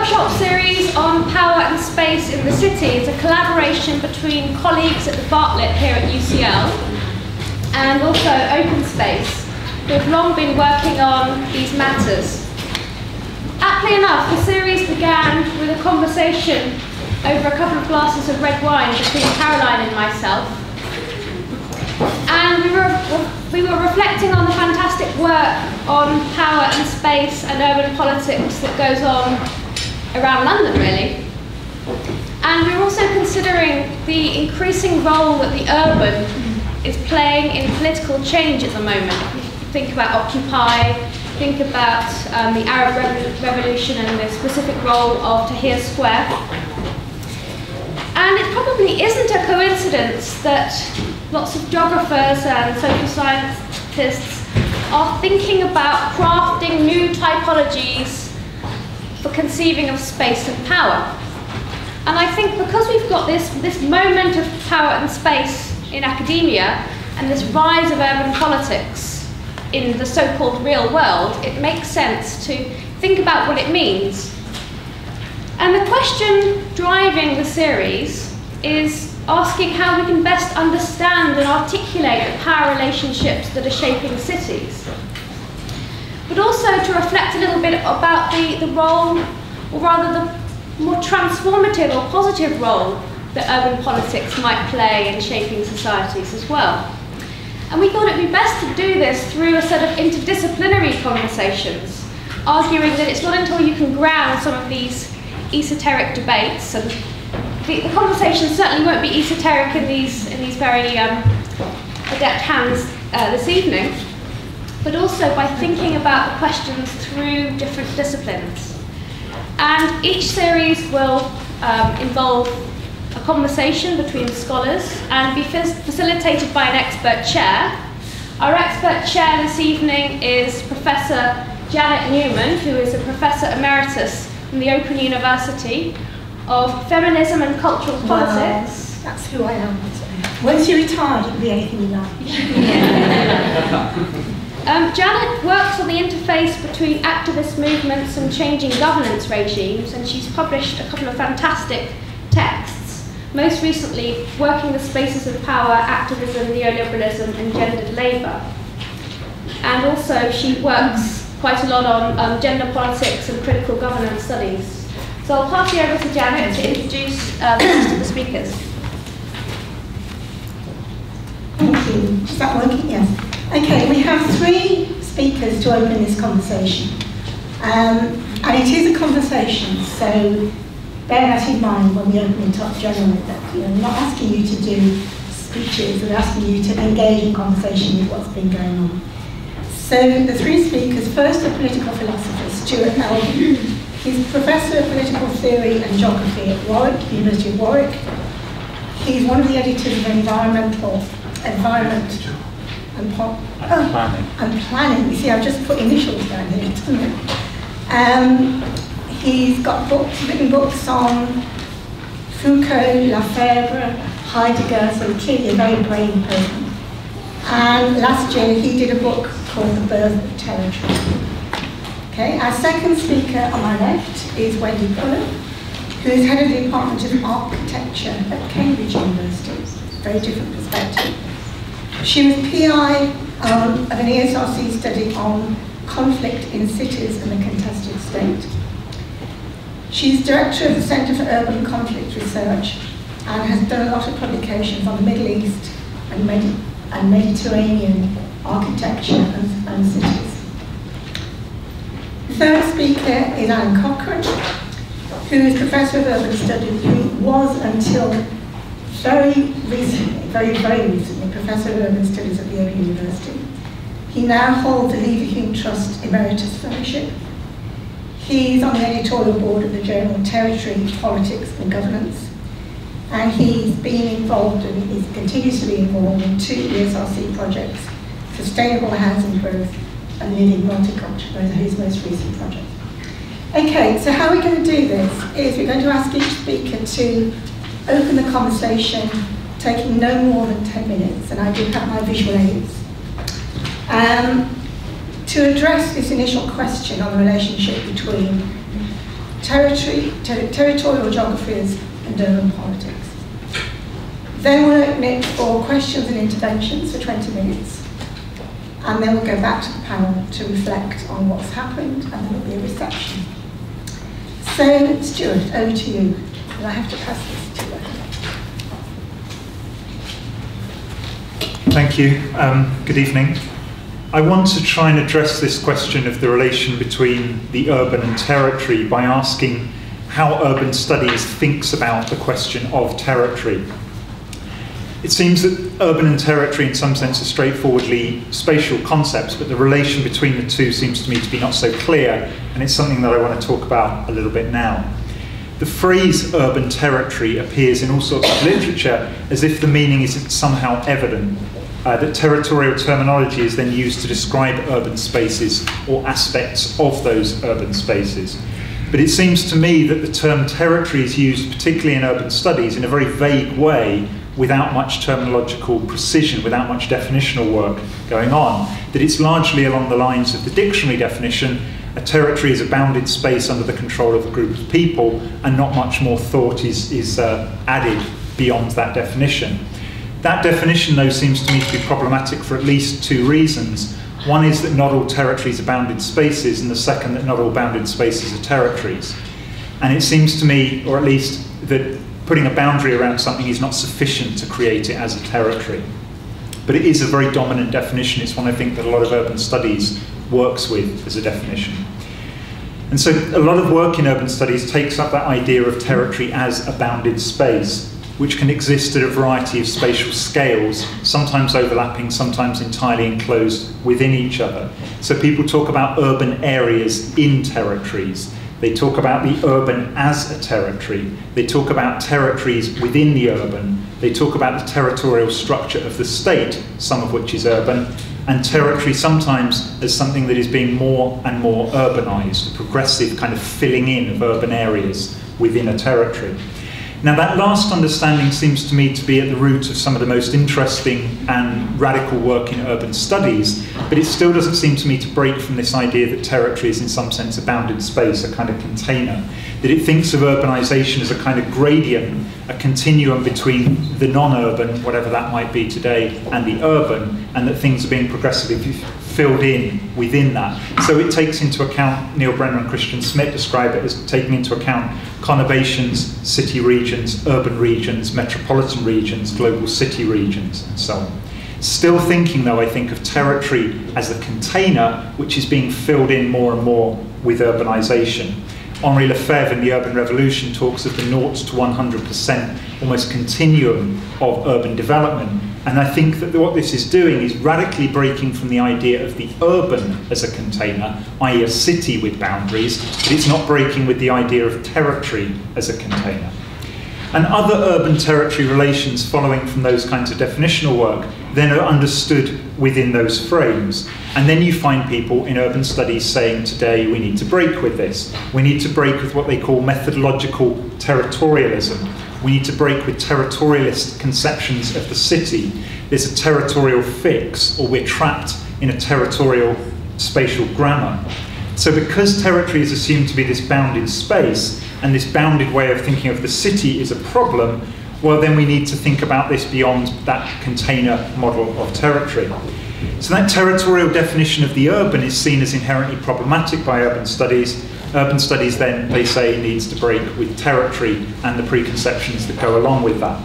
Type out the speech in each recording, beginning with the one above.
workshop series on power and space in the city is a collaboration between colleagues at the Bartlett here at UCL and also Open Space, who have long been working on these matters. Aptly enough, the series began with a conversation over a couple of glasses of red wine between Caroline and myself. And we were reflecting on the fantastic work on power and space and urban politics that goes on around London, really. And we were also considering the increasing role that the urban is playing in political change at the moment. Think about Occupy, think about the Arab Revolution and the specific role of Tahrir Square. And it probably isn't a coincidence that lots of geographers and social scientists are thinking about crafting new typologies for conceiving of space and power. And I think because we've got this moment of power and space in academia and this rise of urban politics in the so-called real world, it makes sense to think about what it means. And the question driving the series is asking how we can best understand and articulate the power relationships that are shaping cities. But also to reflect a little bit about the role, or rather the more transformative or positive role that urban politics might play in shaping societies as well. And we thought it would be best to do this through a set of interdisciplinary conversations, arguing that it's not until you can ground some of these esoteric debates, and the conversation certainly won't be esoteric in these very adept hands this evening, but also by thinking about the questions through different disciplines. And each series will involve a conversation between scholars and be facilitated by an expert chair. Our expert chair this evening is Professor Janet Newman, who is a Professor Emeritus from the Open University of Feminism and Cultural Politics. That's who I am. Once you retire, you can be anything you like. Janet works on the interface between activist movements and changing governance regimes, and she's published a couple of fantastic texts, most recently Working the Spaces of Power, Activism, Neoliberalism and Gendered Labour. And also she works quite a lot on gender politics and critical governance studies. So I'll pass you over to Janet to introduce the rest of the speakers. Thank you. Is that working? Yes. Okay, we have 3 speakers to open this conversation. And it is a conversation, so bear that in mind when we open it up generally. That, we're not asking you to do speeches, we're asking you to engage in conversation with what's been going on. So the 3 speakers, first a political philosopher, Stuart Elvin. He's Professor of Political Theory and Geography at Warwick, University of Warwick. He's one of the editors of Environment and Planning. You see, I've just put initials down here, didn't I? He's got written books on Foucault, Lefebvre, Heidegger, so clearly a very brave person. And last year he did a book called The Birth of Territory. Okay, our second speaker on my left is Wendy Cullen, who is head of the Department of Architecture at Cambridge University. Very different perspective. She was PI of an ESRC study on conflict in cities and the contested state. She's director of the Centre for Urban Conflict Research and has done a lot of publications on the Middle East and Mediterranean architecture and cities. The third speaker is Alan Cochrane, who is Professor of Urban Studies, who was until very recently, very recently, Professor of Urban Studies at the Open University. He now holds the Leverhulme Trust Emeritus Fellowship. He's on the editorial board of the journal Territory, Politics and Governance, and he's been involved and he continues to be involved in 2 ESRC projects, Sustainable Housing Growth and Living Multicultural, those are his most recent projects. Okay, so how we're going to do this is we're going to ask each speaker to open the conversation, taking no more than 10 minutes, and I do have my visual aids. To address this initial question on the relationship between territorial geographies and urban politics. Then we'll open it for questions and interventions for 20 minutes. And then we'll go back to the panel to reflect on what's happened, and then there'll be a reception. So, Stuart, over to you. And I have to pass this to you. Thank you. Good evening. I want to try and address this question of the relation between the urban and territory by asking how urban studies thinks about the question of territory. It seems that urban and territory in some sense are straightforwardly spatial concepts, but the relation between the two seems to me to be not so clear, and it's something that I want to talk about a little bit now. The phrase urban territory appears in all sorts of literature as if the meaning isn't somehow evident. That territorial terminology is then used to describe urban spaces or aspects of those urban spaces. But it seems to me that the term territory is used, particularly in urban studies, in a very vague way, without much terminological precision, without much definitional work going on, that it's largely along the lines of the dictionary definition. A territory is a bounded space under the control of a group of people, and not much more thought is added beyond that definition. That definition, though, seems to me to be problematic for at least two reasons. One is that not all territories are bounded spaces, and the second that not all bounded spaces are territories. And it seems to me, or at least that putting a boundary around something is not sufficient to create it as a territory. But it is a very dominant definition. It's one I think that a lot of urban studies works with as a definition. And so a lot of work in urban studies takes up that idea of territory as a bounded space, which can exist at a variety of spatial scales, sometimes overlapping, sometimes entirely enclosed within each other. So people talk about urban areas in territories. They talk about the urban as a territory. They talk about territories within the urban. They talk about the territorial structure of the state, some of which is urban, and territory sometimes as something that is being more and more urbanized, a progressive kind of filling in of urban areas within a territory. Now, that last understanding seems to me to be at the root of some of the most interesting and radical work in urban studies, but it still doesn't seem to me to break from this idea that territory is in some sense a bounded space, a kind of container, that it thinks of urbanization as a kind of gradient, a continuum between the non-urban, whatever that might be today, and the urban, and that things are being progressively filled in within that. So it takes into account, Neil Brenner and Christian Smith describe it as taking into account conurbations, city regions, urban regions, metropolitan regions, global city regions, and so on. Still thinking, though, I think of territory as a container which is being filled in more and more with urbanization. Henri Lefebvre in The Urban Revolution talks of the 0 to 100% almost continuum of urban development. And I think that what this is doing is radically breaking from the idea of the urban as a container, i.e. a city with boundaries, but it's not breaking with the idea of territory as a container. And other urban territory relations following from those kinds of definitional work then are understood within those frames. And then you find people in urban studies saying today we need to break with this. We need to break with what they call methodological territorialism. We need to break with territorialist conceptions of the city. There's a territorial fix, or we're trapped in a territorial spatial grammar. So because territory is assumed to be this bounded space, and this bounded way of thinking of the city is a problem, well, then we need to think about this beyond that container model of territory. So that territorial definition of the urban is seen as inherently problematic by urban studies. Urban studies then, they say, needs to break with territory and the preconceptions that go along with that.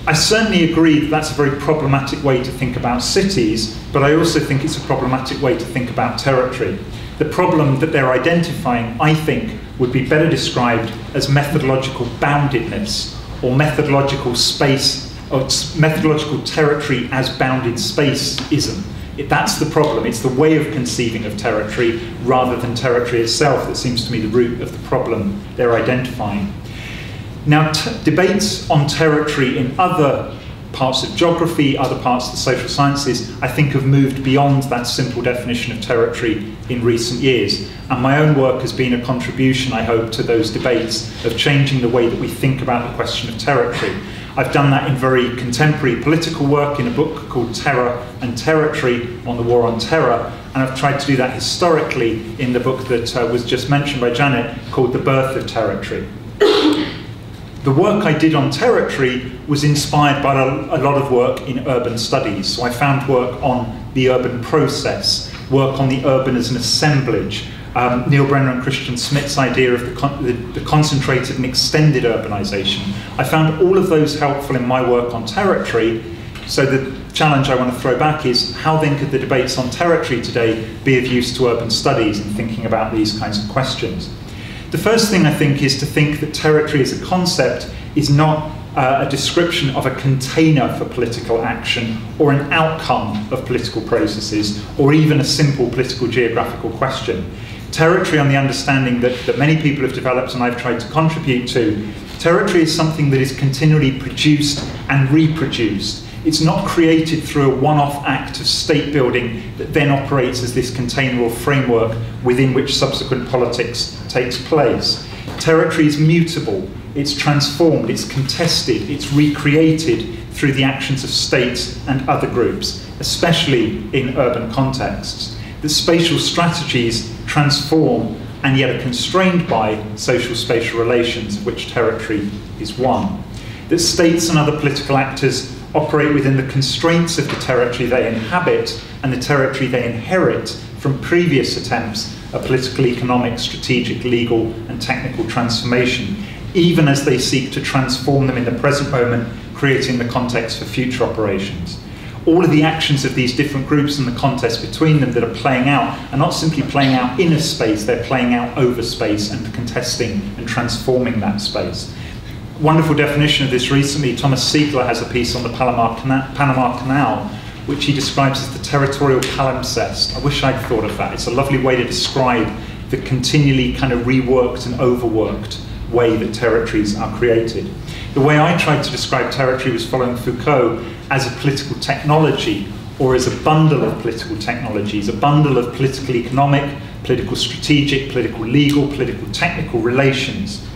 I certainly agree that that's a very problematic way to think about cities, but I also think it's a problematic way to think about territory. The problem that they're identifying, I think, would be better described as methodological boundedness, or methodological space, or methodological territory as bounded spaceism. That's the problem. It's the way of conceiving of territory rather than territory itself that seems to me the root of the problem they're identifying. Now, debates on territory in other parts of geography, other parts of the social sciences, I think have moved beyond that simple definition of territory in recent years. And my own work has been a contribution, I hope, to those debates of changing the way that we think about the question of territory. I've done that in very contemporary political work in a book called Terror and Territory on the War on Terror, and I've tried to do that historically in the book that was just mentioned by Janet called The Birth of Territory. The work I did on territory was inspired by a lot of work in urban studies. So I found work on the urban process, work on the urban as an assemblage, Neil Brenner and Christian Smith's idea of the concentrated and extended urbanization. I found all of those helpful in my work on territory. So the challenge I want to throw back is, how then could the debates on territory today be of use to urban studies and thinking about these kinds of questions? The first thing I think is to think that territory as a concept is not a description of a container for political action or an outcome of political processes or even a simple political geographical question. Territory, on the understanding that many people have developed and I've tried to contribute to, territory is something that is continually produced and reproduced. It's not created through a one-off act of state building that then operates as this container or framework within which subsequent politics takes place. Territory is mutable, it's transformed, it's contested, it's recreated through the actions of states and other groups, especially in urban contexts. The spatial strategies transform and yet are constrained by social spatial relations, of which territory is one. That states and other political actors operate within the constraints of the territory they inhabit and the territory they inherit from previous attempts at political, economic, strategic, legal and technical transformation, even as they seek to transform them in the present moment, creating the context for future operations. All of the actions of these different groups and the contest between them that are playing out are not simply playing out in a space, they're playing out over space and contesting and transforming that space. Wonderful definition of this recently, Thomas Siegler has a piece on the Panama Canal, which he describes as the territorial palimpsest. I wish I'd thought of that. It's a lovely way to describe the continually kind of reworked and overworked way that territories are created. The way I tried to describe territory was following Foucault as a political technology, or as a bundle of political technologies, a bundle of political economic, political strategic, political legal, political technical relations.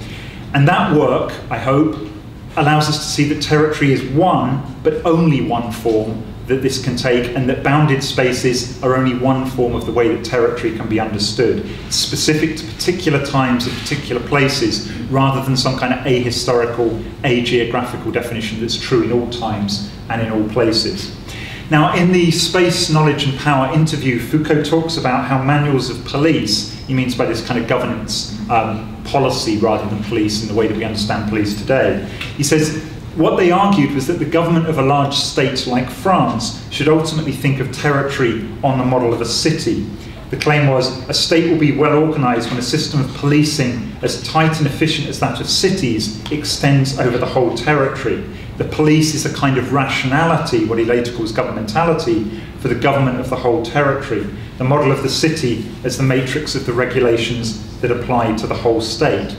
And that work, I hope, allows us to see that territory is one, but only one form that this can take, and that bounded spaces are only one form of the way that territory can be understood. It's specific to particular times and particular places, rather than some kind of ahistorical, geographical definition that's true in all times and in all places. Now, in the Space, Knowledge and Power interview, Foucault talks about how manuals of police, he means by this kind of governance policy rather than police in the way that we understand police today. He says, what they argued was that the government of a large state like France should ultimately think of territory on the model of a city. The claim was, a state will be well organized when a system of policing as tight and efficient as that of cities extends over the whole territory. The police is a kind of rationality, what he later calls governmentality, for the government of the whole territory. The model of the city as the matrix of the regulations that apply to the whole state.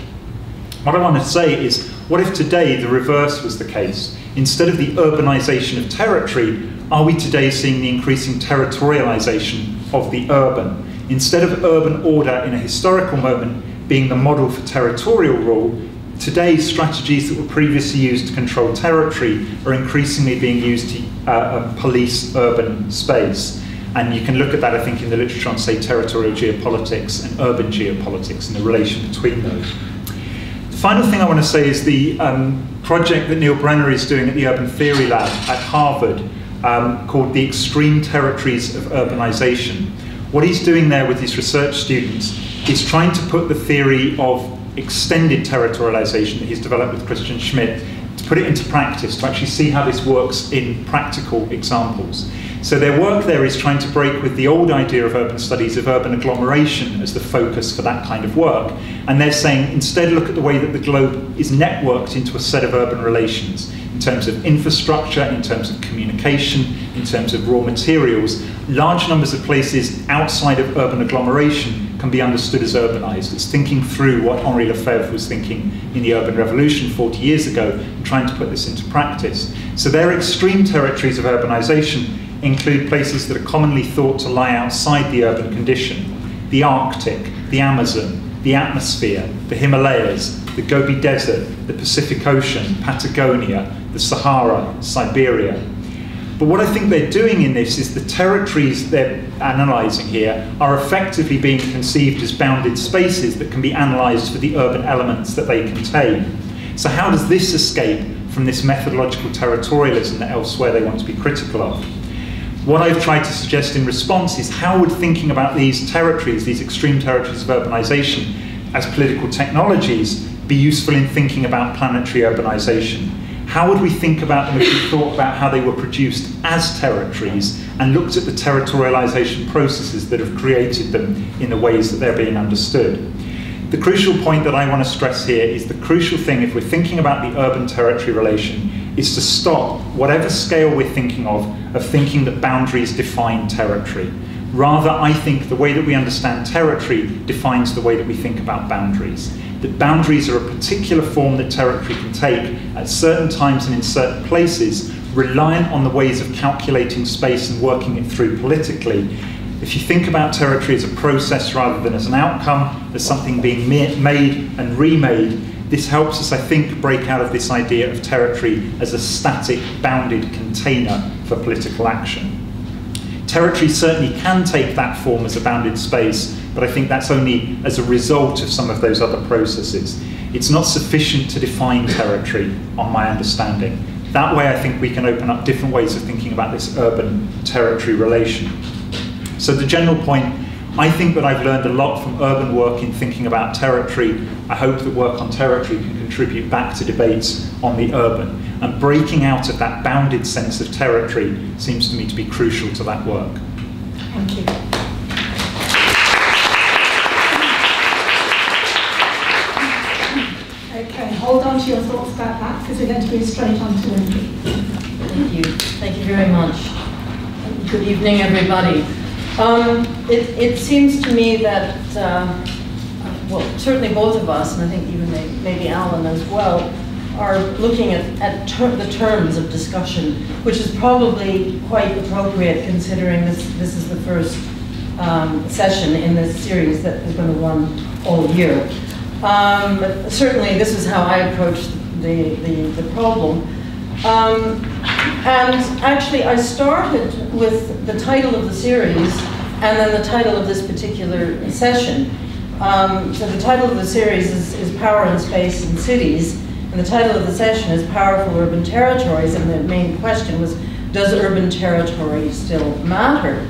What I want to say is, what if today the reverse was the case? Instead of the urbanization of territory, are we today seeing the increasing territorialization of the urban? Instead of urban order in a historical moment being the model for territorial rule, today strategies that were previously used to control territory are increasingly being used to police urban space. And you can look at that, I think, in the literature on, say, territorial geopolitics and urban geopolitics and the relation between those. The final thing I want to say is the project that Neil Brenner is doing at the Urban Theory Lab at Harvard called The Extreme Territories of Urbanization. What he's doing there with his research students is trying to put the theory of extended territorialization that he's developed with Christian Schmidt, to put it into practice, to actually see how this works in practical examples. So their work there is trying to break with the old idea of urban studies of urban agglomeration as the focus for that kind of work. And they're saying, instead look at the way that the globe is networked into a set of urban relations, in terms of infrastructure, in terms of communication, in terms of raw materials. Large numbers of places outside of urban agglomeration can be understood as urbanized. It's thinking through what Henri Lefebvre was thinking in the urban revolution 40 years ago, and trying to put this into practice. So their extreme territories of urbanization include places that are commonly thought to lie outside the urban condition: the Arctic, the Amazon, the atmosphere, the Himalayas, the Gobi Desert, the Pacific Ocean, Patagonia, the Sahara, Siberia. But what I think they're doing in this is the territories they're analysing here are effectively being conceived as bounded spaces that can be analysed for the urban elements that they contain. So how does this escape from this methodological territorialism that elsewhere they want to be critical of? What I've tried to suggest in response is how would thinking about these territories, these extreme territories of urbanisation, as political technologies, be useful in thinking about planetary urbanisation? How would we think about them if we thought about how they were produced as territories and looked at the territorialisation processes that have created them in the ways that they're being understood? The crucial point that I want to stress here is the crucial thing, if we're thinking about the urban-territory relation, is to stop, whatever scale we're thinking of thinking that boundaries define territory. Rather, I think the way that we understand territory defines the way that we think about boundaries. That boundaries are a particular form that territory can take at certain times and in certain places, reliant on the ways of calculating space and working it through politically. If you think about territory as a process rather than as an outcome, as something being made and remade, this helps us, I think, break out of this idea of territory as a static, bounded container for political action. Territory certainly can take that form as a bounded space, but I think that's only as a result of some of those other processes. It's not sufficient to define territory, on my understanding. That way I think we can open up different ways of thinking about this urban-territory relation. So the general point, I think that I've learned a lot from urban work in thinking about territory. I hope that work on territory can contribute back to debates on the urban. And breaking out of that bounded sense of territory seems to me to be crucial to that work. Thank you. Okay, hold on to your thoughts about that because we're going to go straight on to Wendy. Thank you. Thank you very much. Good evening, everybody. It seems to me that, well, certainly both of us, and I think even maybe Alan as well, are looking at the terms of discussion, which is probably quite appropriate considering this is the first session in this series that is going to run all year. But certainly this is how I approach the problem. And actually I started with the title of the series and then the title of this particular session. So the title of the series is Power in Space and Cities, and the title of the session is Powerful Urban Territories, and the main question was, does urban territory still matter?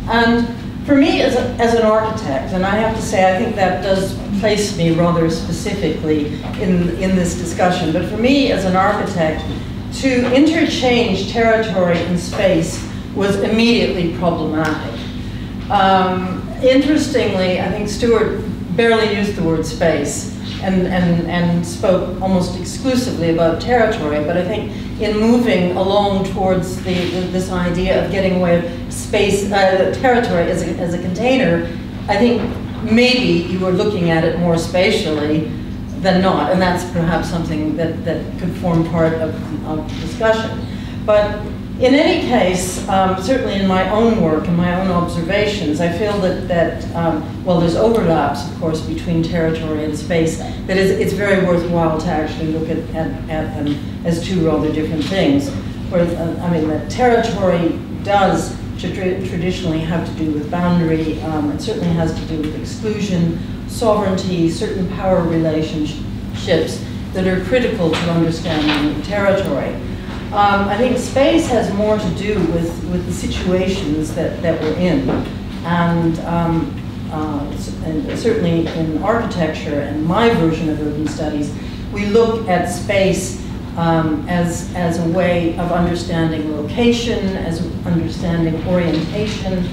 And for me as an architect, and I have to say I think that does place me rather specifically in this discussion, but for me as an architect, to interchange territory and space was immediately problematic. Interestingly, I think Stuart barely used the word space and spoke almost exclusively about territory, but I think in moving along towards this idea of getting away of space, territory as a container, I think maybe you were looking at it more spatially than not, and that's perhaps something that could form part of discussion. But in any case, certainly in my own work and my own observations, I feel that well, there's overlaps, of course, between territory and space, that it's very worthwhile to actually look at them as two rather different things. Whereas, I mean, that territory does traditionally have to do with boundary, it certainly has to do with exclusion, sovereignty, certain power relationships that are critical to understanding territory. I think space has more to do with the situations that we're in, and certainly in architecture and my version of urban studies, we look at space as a way of understanding location, as understanding orientation,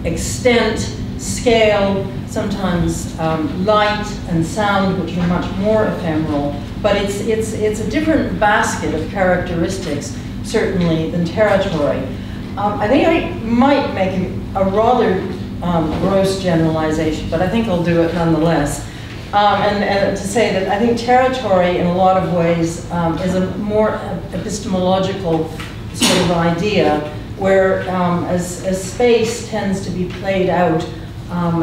extent, scale, sometimes light and sound, which are much more ephemeral. But it's a different basket of characteristics, certainly, than territory. I think I might make a rather gross generalization, but I think I'll do it nonetheless. And to say that I think territory, in a lot of ways, is a more epistemological sort of idea, where as space tends to be played out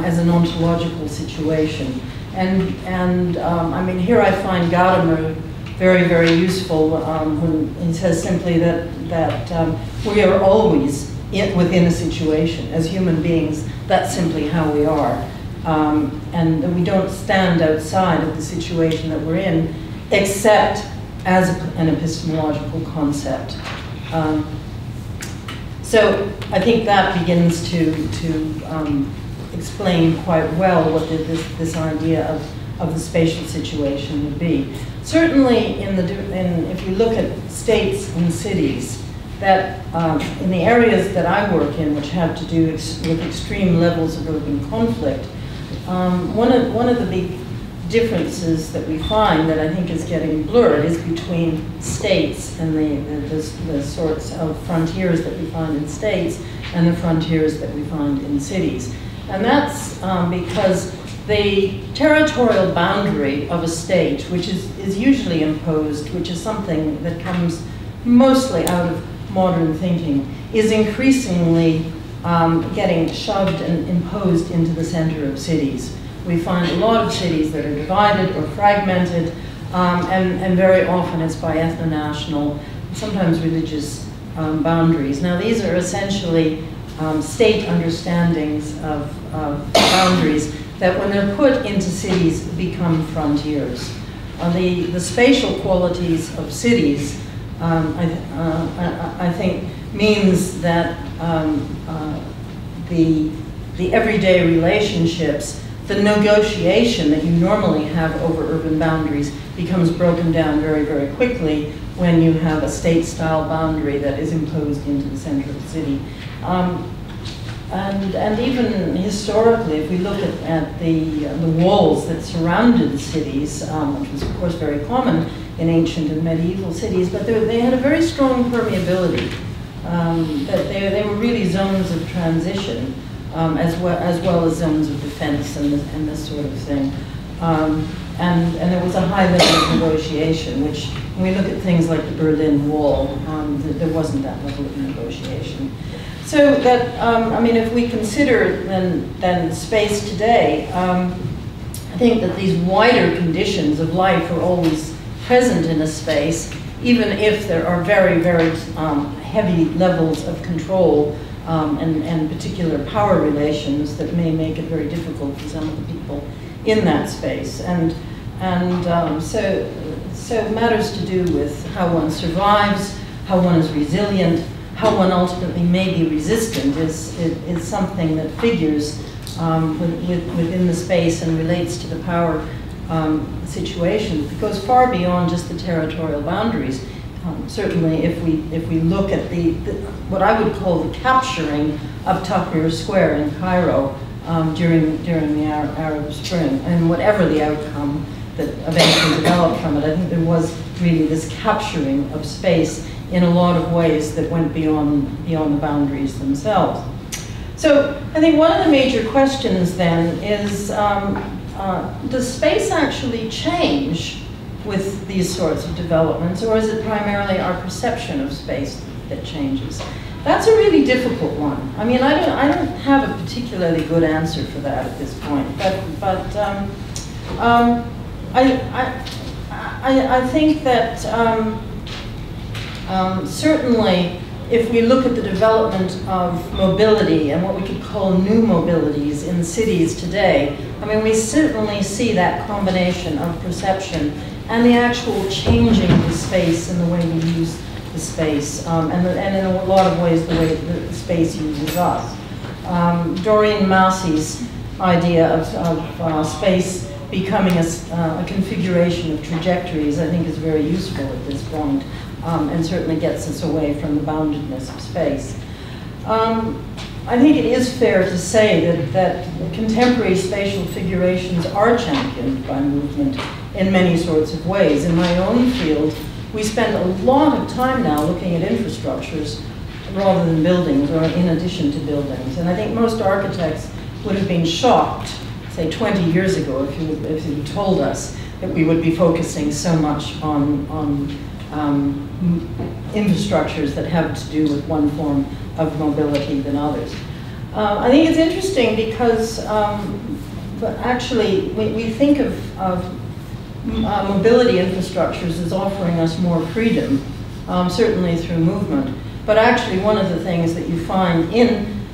as an ontological situation. And I mean, here I find Gadamer very, very useful when he says simply that we are always within a situation. As human beings, that's simply how we are. And that we don't stand outside of the situation that we're in, except as an epistemological concept. So I think that begins to explain quite well what this idea of the spatial situation would be. Certainly, if you look at states and cities, that in the areas that I work in, which have to do with extreme levels of urban conflict, one of the big differences that we find that I think is getting blurred is between states and the sorts of frontiers that we find in states and the frontiers that we find in cities. And that's because the territorial boundary of a state, which is usually imposed, which is something that comes mostly out of modern thinking, is increasingly getting shoved and imposed into the center of cities. We find a lot of cities that are divided or fragmented, and very often it's by ethno-national, sometimes religious boundaries. Now these are essentially state understandings of boundaries that when they're put into cities become frontiers. The spatial qualities of cities, I think, means that the everyday relationships, the negotiation that you normally have over urban boundaries becomes broken down very, very quickly when you have a state-style boundary that is imposed into the center of the city. And even historically, if we look at the walls that surrounded cities, which was of course very common in ancient and medieval cities, but they had a very strong permeability. That they were really zones of transition, as well as zones of defense and this sort of thing. And there was a high level of negotiation, which when we look at things like the Berlin Wall, there wasn't that level of negotiation. So that, I mean, if we consider then space today, I think that these wider conditions of life are always present in a space, even if there are very, very heavy levels of control and particular power relations that may make it very difficult for some of the people in that space. And so it matters to do with how one survives, how one is resilient, how one ultimately may be resistant is something that figures within the space and relates to the power situation. It goes far beyond just the territorial boundaries. Certainly, if we look at what I would call the capturing of Tahrir Square in Cairo during the Arab Spring, and whatever the outcome that eventually developed from it, I think there was really this capturing of space in a lot of ways that went beyond the boundaries themselves. So I think one of the major questions then is, does space actually change with these sorts of developments, or is it primarily our perception of space that changes? That's a really difficult one. I mean, I don't have a particularly good answer for that at this point, but I think that certainly if we look at the development of mobility and what we could call new mobilities in cities today, I mean, we certainly see that combination of perception and the actual changing of the space and the way we use the space, and in a lot of ways the way the space uses us. Doreen Massey's idea of space becoming a configuration of trajectories, I think, is very useful at this point, and certainly gets us away from the boundedness of space. I think it is fair to say that contemporary spatial figurations are championed by movement in many sorts of ways. In my own field, we spend a lot of time now looking at infrastructures rather than buildings, or in addition to buildings. And I think most architects would have been shocked, say 20 years ago, if you told us that we would be focusing so much on infrastructures that have to do with one form of mobility than others. I think it's interesting because but actually we think of mobility infrastructures is offering us more freedom, certainly through movement. But actually, one of the things that you find in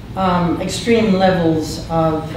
extreme levels of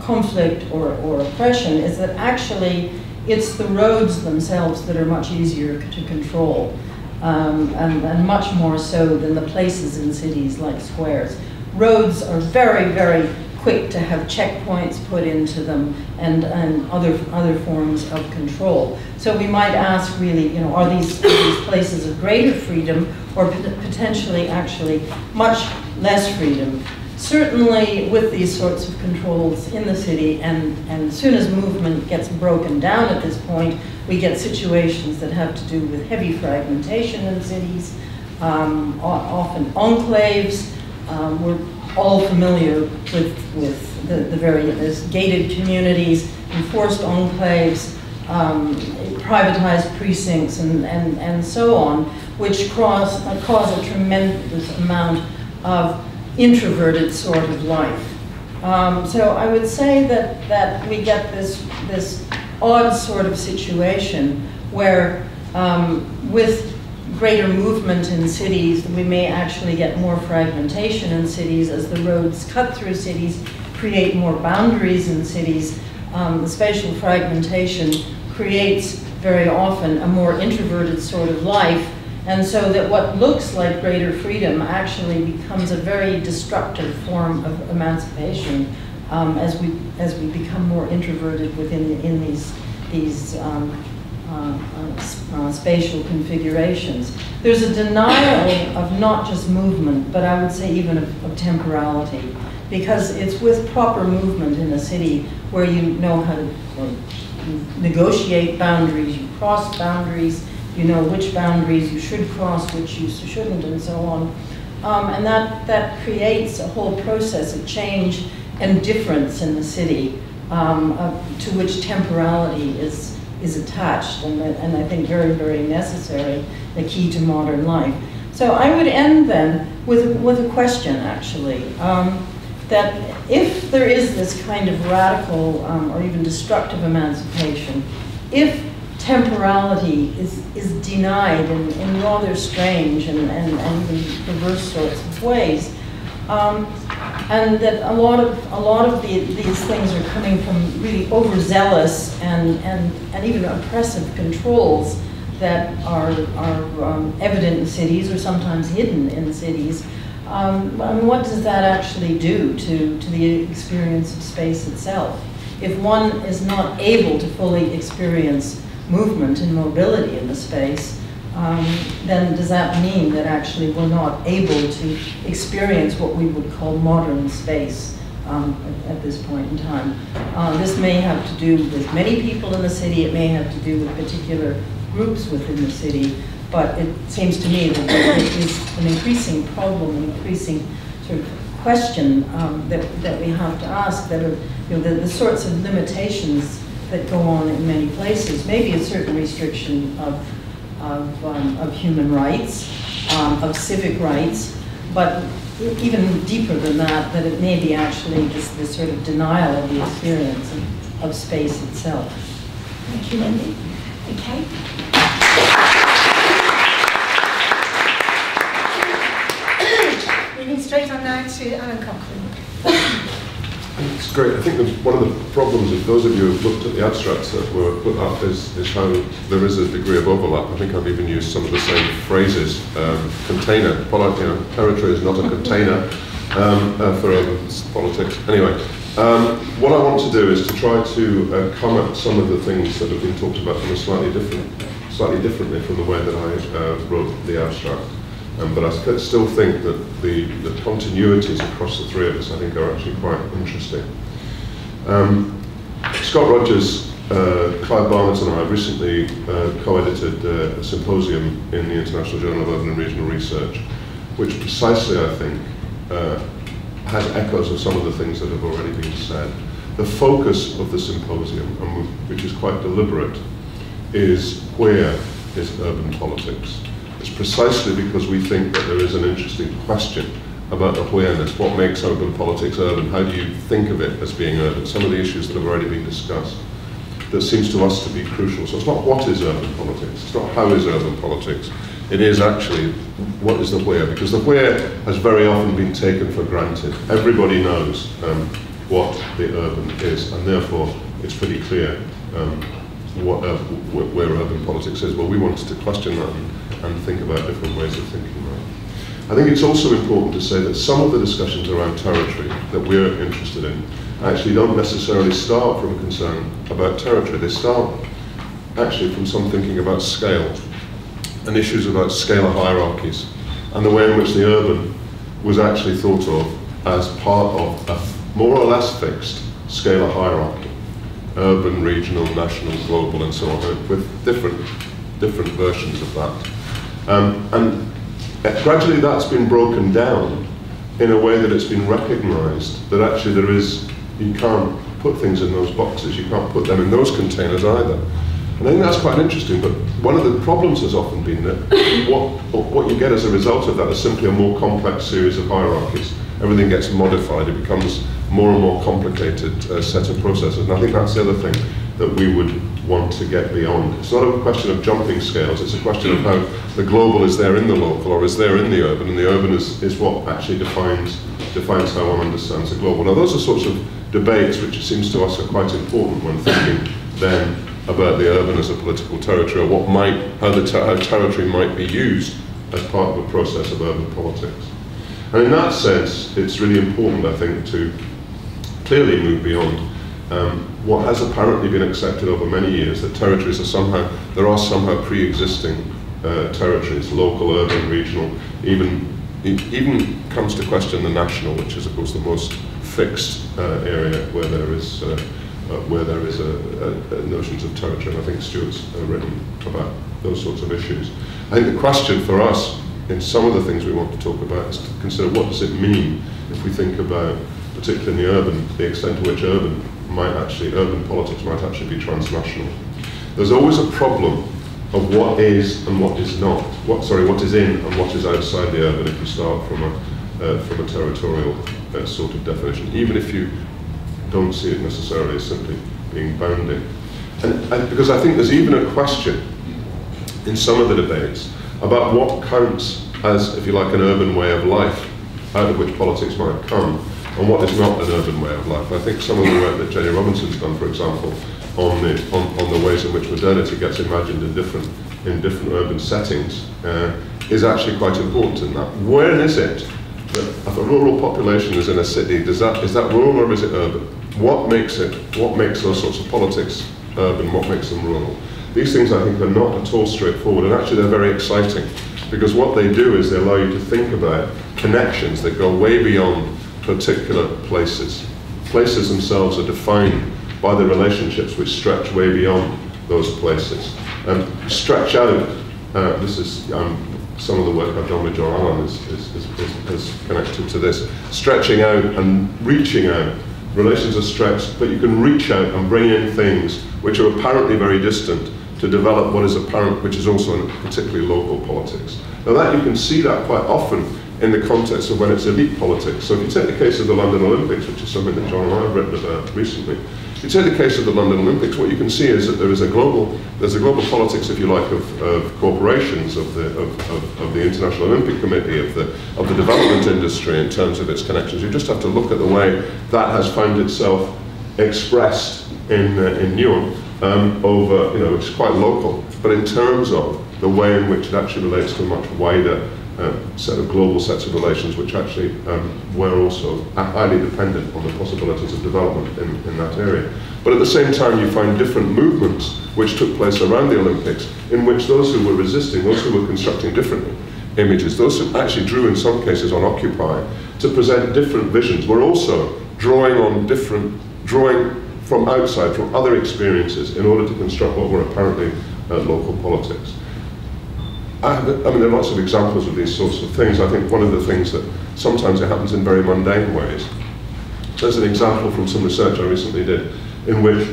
conflict or oppression is that actually it's the roads themselves that are much easier to control, and much more so than the places in cities like squares. Roads are very, very quick to have checkpoints put into them and other forms of control. So we might ask really, you know, are these places of greater freedom or potentially actually much less freedom? Certainly with these sorts of controls in the city, and as soon as movement gets broken down at this point, we get situations that have to do with heavy fragmentation in cities, often enclaves. We're all familiar with the various gated communities, enforced enclaves, privatized precincts, and so on, which cause a tremendous amount of introverted sort of life. So I would say that we get this odd sort of situation where with greater movement in cities, we may actually get more fragmentation in cities as the roads cut through cities, create more boundaries in cities. The spatial fragmentation creates very often a more introverted sort of life, and so that what looks like greater freedom actually becomes a very destructive form of emancipation as we become more introverted within these spatial configurations. There's a denial of not just movement, but I would say even of temporality, because it's with proper movement in a city where you know how to negotiate boundaries, you cross boundaries, you know which boundaries you should cross, which you shouldn't, and so on. And that creates a whole process of change and difference in the city to which temporality is attached, and I think very, very necessary, a key to modern life. So I would end then with a question, actually, that if there is this kind of radical or even destructive emancipation, if temporality is denied in rather strange and even perverse sorts of ways, and that a lot of these things are coming from really overzealous and even oppressive controls that are evident in cities or sometimes hidden in cities. I mean, what does that actually do to the experience of space itself? If one is not able to fully experience movement and mobility in the space, then does that mean that actually we're not able to experience what we would call modern space at this point in time? This may have to do with many people in the city, it may have to do with particular groups within the city, but it seems to me that there is an increasing problem, an increasing sort of question that we have to ask, that are, you know, the sorts of limitations that go on in many places, maybe a certain restriction of human rights, of civic rights, but even deeper than that, that it may be actually this sort of denial of the experience of space itself. Thank you, Wendy. Okay. Moving straight on now to Alan Cochrane. It's great. I think one of the problems, if those of you who have looked at the abstracts that were put up, is how there is a degree of overlap. I think I've even used some of the same phrases. Container, territory is not a container for urban politics. Anyway, what I want to do is to try to comment some of the things that have been talked about from a slightly differently from the way that I wrote the abstract. But I still think that the continuities across the three of us, I think, are actually quite interesting. Scott Rogers, Clive Barnett and I recently co-edited a symposium in the International Journal of Urban and Regional Research, which precisely, I think, has echoes of some of the things that have already been said. The focus of the symposium, which is quite deliberate, is where is urban politics? It's precisely because we think that there is an interesting question about awareness. What makes urban politics urban? How do you think of it as being urban? Some of the issues that have already been discussed. that seems to us to be crucial. So it's not what is urban politics, it's not how is urban politics, it is actually what is the where, because the where has very often been taken for granted. Everybody knows what the urban is, and therefore it's pretty clear where urban politics is. Well, we wanted to question that and think about different ways of thinking about it. I think it's also important to say that some of the discussions around territory that we're interested in actually don't necessarily start from a concern about territory. They start actually from some thinking about scale and issues about scale hierarchies and the way in which the urban was actually thought of as part of a more or less fixed scalar hierarchy. Urban, regional, national, global, and so on, with different versions of that. And gradually that's been broken down in a way that it's been recognized that actually you can't put things in those boxes, you can't put them in those containers either. And I think that's quite interesting, but one of the problems has often been that what you get as a result of that is simply a more complex series of hierarchies. Everything gets modified, it becomes more and more complicated set of processes. And I think that's the other thing that we would want to get beyond. It's not a question of jumping scales, it's a question of how the global is there in the local or is there in the urban, and the urban is what actually defines how one understands the global. Now those are sorts of debates which it seems to us are quite important when thinking then about the urban as a political territory, or how territory might be used as part of a process of urban politics. And in that sense, it's really important, I think, to clearly move beyond what has apparently been accepted over many years, that territories are somehow pre-existing territories, local, urban, regional, even comes to question the national, which is of course the most fixed area where there is notions of territory. And I think Stuart's written about those sorts of issues. I think the question for us in some of the things we want to talk about is to consider what does it mean if we think about, particularly in the urban, the extent to which urban politics might actually be transnational. There's always a problem of what is and what is not. What is in and what is outside the urban if you start from a territorial sort of definition, even if you don't see it necessarily as simply being bounding. And because I think there's even a question in some of the debates about what counts as, if you like, an urban way of life, out of which politics might come, and what is not an urban way of life. I think some of the work that Jenny Robinson's done, for example, on the ways in which modernity gets imagined in different urban settings is actually quite important in that. Where is it that if a rural population is in a city, is that rural or is it urban? What makes those sorts of politics urban? What makes them rural? These things, I think, are not at all straightforward, and actually they're very exciting, because what they do is they allow you to think about connections that go way beyond particular places. Places themselves are defined by the relationships which stretch way beyond those places. Stretch out, this is some of the work I've done with John Allen is connected to this. Stretching out and reaching out. Relations are stretched, but you can reach out and bring in things which are apparently very distant to develop what is apparent, which is also in particularly local politics. Now that you can see that quite often in the context of when it's elite politics. So if you take the case of the London Olympics, which is something that John and I have written about recently, if you take the case of the London Olympics, what you can see is that there's a global politics, if you like, of corporations, of the International Olympic Committee, of the development industry in terms of its connections. You just have to look at the way that has found itself expressed in Newham over, it's quite local, but in terms of the way in which it actually relates to a much wider set of global sets of relations, which actually were also highly dependent on the possibilities of development in that area. But at the same time, you find different movements which took place around the Olympics, in which those who were resisting, those who were constructing different images, those who actually drew in some cases on Occupy to present different visions, were also drawing from outside, from other experiences, in order to construct what were apparently local politics. I mean, there are lots of examples of these sorts of things. I think one of the things that sometimes it happens in very mundane ways. There's an example from some research I recently did in which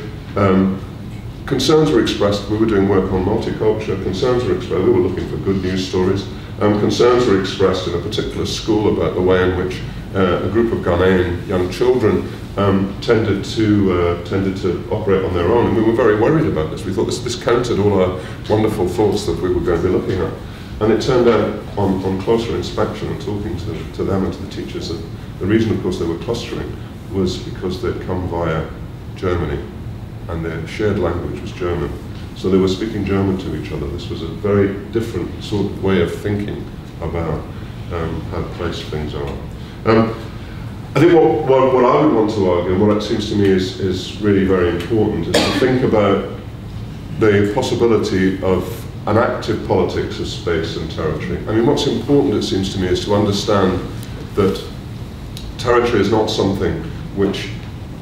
concerns were expressed. We were doing work on multicultural. Concerns were expressed. We were looking for good news stories. Concerns were expressed in a particular school about the way in which a group of Ghanaian young children tended to operate on their own, and we were very worried about this. We thought this countered all our wonderful thoughts that we were going to be looking at. And it turned out on closer inspection and talking to them and to the teachers that the reason, of course, they were clustering was because they'd come via Germany, and their shared language was German. So they were speaking German to each other. This was a very different sort of way of thinking about how placed things are. I think what I would want to argue, and what it seems to me is really very important, is to think about the possibility of an active politics of space and territory. I mean, what's important, it seems to me, is to understand that territory is not something which,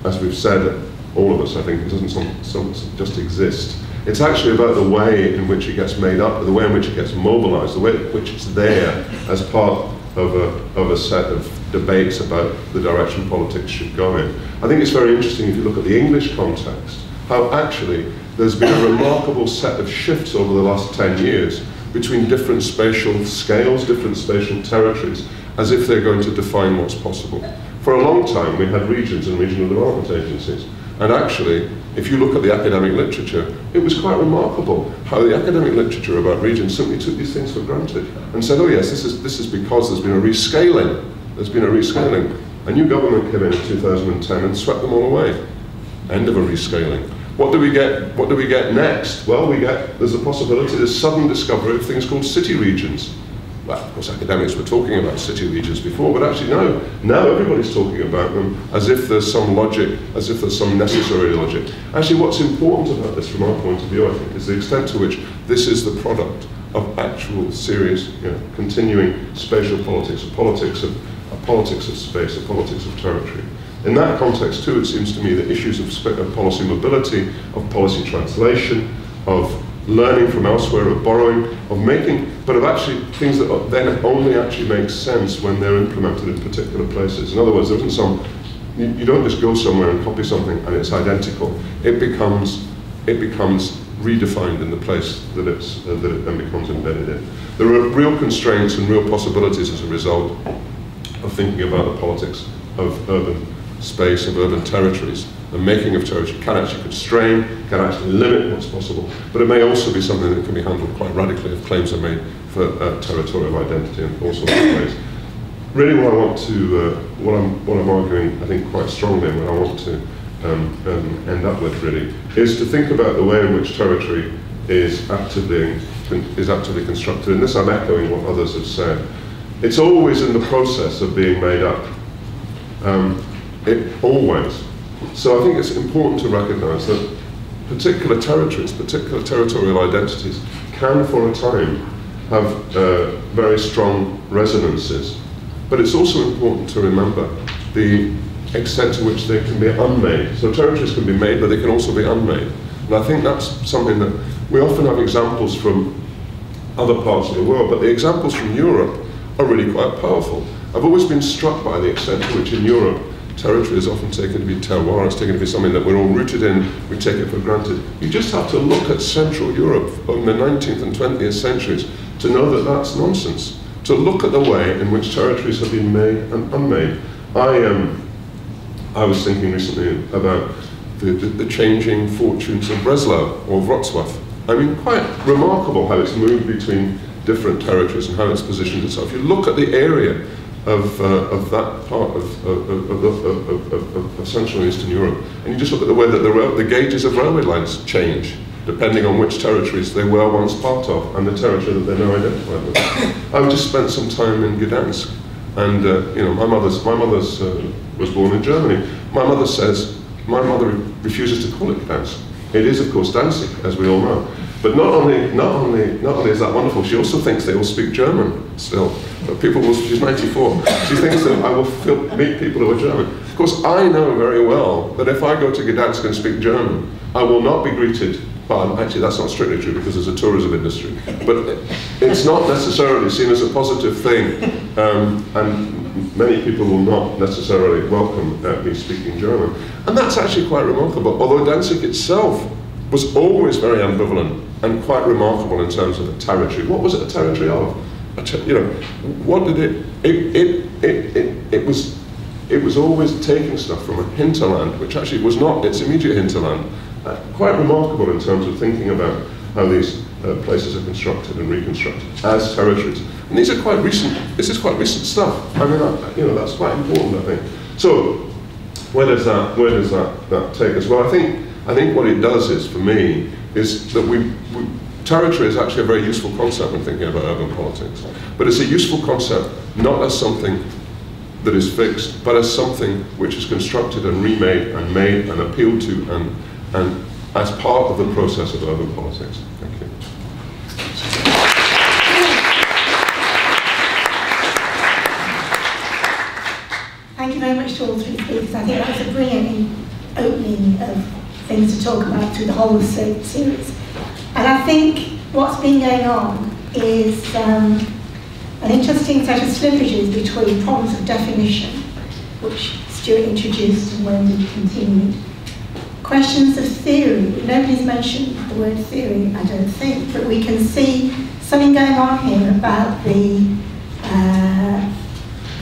as we've said, all of us, I think, it doesn't just exist. It's actually about the way in which it gets made up, the way in which it gets mobilized, the way in which it's there as part of a set of debates about the direction politics should go in. I think it's very interesting if you look at the English context, how actually there's been a remarkable set of shifts over the last 10 years between different spatial scales, different spatial territories, as if they're going to define what's possible. For a long time, we had regions and regional development agencies. And actually, if you look at the academic literature, it was quite remarkable how the academic literature about regions simply took these things for granted and said, oh yes, this is because there's been a rescaling. There's been a rescaling. A new government came in 2010 and swept them all away. End of a rescaling. What do we get? What do we get next? Well, there's a possibility, there's sudden discovery of things called city regions. Well, of course, academics were talking about city regions before, but actually now everybody's talking about them as if there's some logic, as if there's some necessary logic. Actually, what's important about this from our point of view, I think, is the extent to which this is the product of actual serious, continuing spatial politics, a politics of space, a politics of territory. In that context, too, it seems to me that issues of policy mobility, of policy translation, of learning from elsewhere, of borrowing, of making, but of actually things that then only actually make sense when they're implemented in particular places. In other words, there isn't some, you don't just go somewhere and copy something and it's identical. It becomes redefined in the place that it then becomes embedded in. There are real constraints and real possibilities as a result of thinking about the politics of urban space, of urban territories. The making of territory can actually constrain, can actually limit what's possible, but it may also be something that can be handled quite radically if claims are made for territorial identity in all sorts of ways. Really what I want to, what I'm arguing, I think, quite strongly, and what I want to end up with, really, is to think about the way in which territory is actively constructed. And this I'm echoing what others have said. It's always in the process of being made up. Always. So I think it's important to recognize that particular territories, particular territorial identities can for a time have very strong resonances. But it's also important to remember the extent to which they can be unmade. So territories can be made, but they can also be unmade. And I think that's something that we often have examples from other parts of the world, but the examples from Europe are really quite powerful. I've always been struck by the extent to which in Europe territory is often taken to be terroir, it's taken to be something that we're all rooted in, we take it for granted. You just have to look at Central Europe in the 19th and 20th centuries to know that that's nonsense. To look at the way in which territories have been made and unmade. I was thinking recently about the changing fortunes of Breslau or Wrocław. I mean, quite remarkable how it's moved between different territories and how it's positioned itself. You look at the area of that part of Central and Eastern Europe, and you just look at the way that the gauges of railway lines change, depending on which territories they were once part of, and the territory that they're now identified with. I've just spent some time in Gdansk, and my mother was born in Germany. My mother refuses to call it Gdansk. It is, of course, Danzig, as we all know. But not only is that wonderful, she also thinks they all speak German still. But she's 94. She thinks that I will meet people who are German. Of course, I know very well that if I go to Gdansk and speak German, I will not be greeted. Well, actually, that's not strictly true because there's a tourism industry. But it's not necessarily seen as a positive thing. And many people will not necessarily welcome me speaking German. And that's actually quite remarkable. Although Danzig itself was always very ambivalent and quite remarkable in terms of the territory. What was it a territory of? What did it it was always taking stuff from a hinterland, which actually was not its immediate hinterland. Quite remarkable in terms of thinking about how these places are constructed and reconstructed as territories. And these are quite recent. This is quite recent stuff. I mean, you know, that's quite important, I think. So, where does that take us? Well, I think what it does is, for me, is that territory is actually a very useful concept when thinking about urban politics. But it's a useful concept not as something that is fixed, but as something which is constructed and remade and made and appealed to and as part of the process of urban politics. Thank you. Thank you very much to all three speakers. I think that was a brilliant opening of things to talk about through the whole of the series. And I think what's been going on is an interesting set of slippages between problems of definition, which Stuart introduced and when we continued. Questions of theory. Nobody's mentioned the word theory, I don't think, but we can see something going on here about the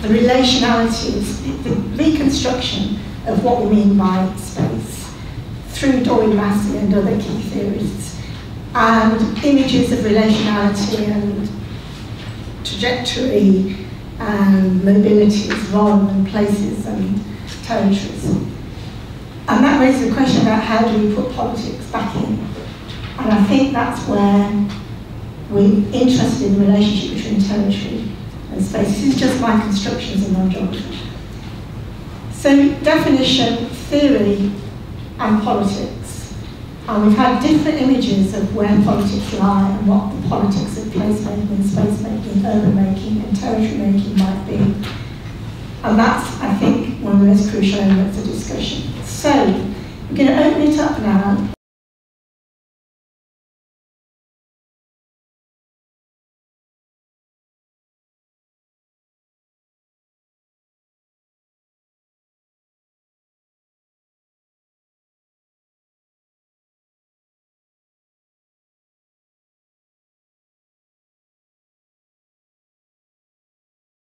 relationalities, the reconstruction of what we mean by space through Dorian Massey and other key theorists, and images of relationality and trajectory and mobilities rather than places and territories. And that raises a question about how do we put politics back in. And I think that's where we're interested in the relationship between territory and space. This is just my constructions in our geography. So definition, theory, and politics. And we've had different images of where politics lie and what the politics of placemaking and space making, urban making, and territory making might be. And that's, I think, one of the most crucial elements of discussion. So, we're going to open it up now.